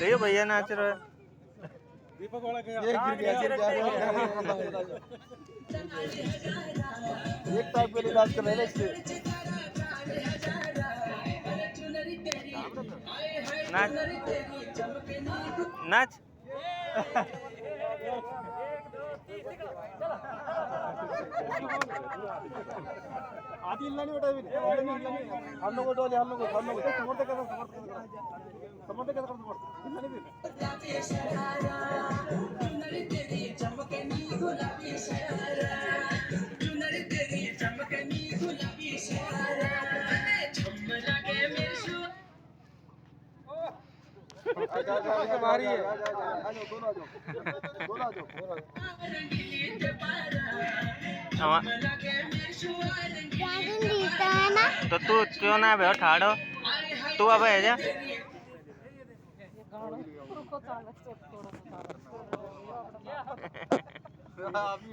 कहियो भैया नाच रहे हो। दीपक वाला क्या एक टाइप के लिए डांस कर रहे हैं इससे नाच नाच आदि इल्ला नहीं बेटा हम लोग डोले हम लोग समर्थ कर इल्ला नहीं हमारी है दोनों आ जाओ तो तू क्यों ना बे ठाड़ो तू अब है जा अभी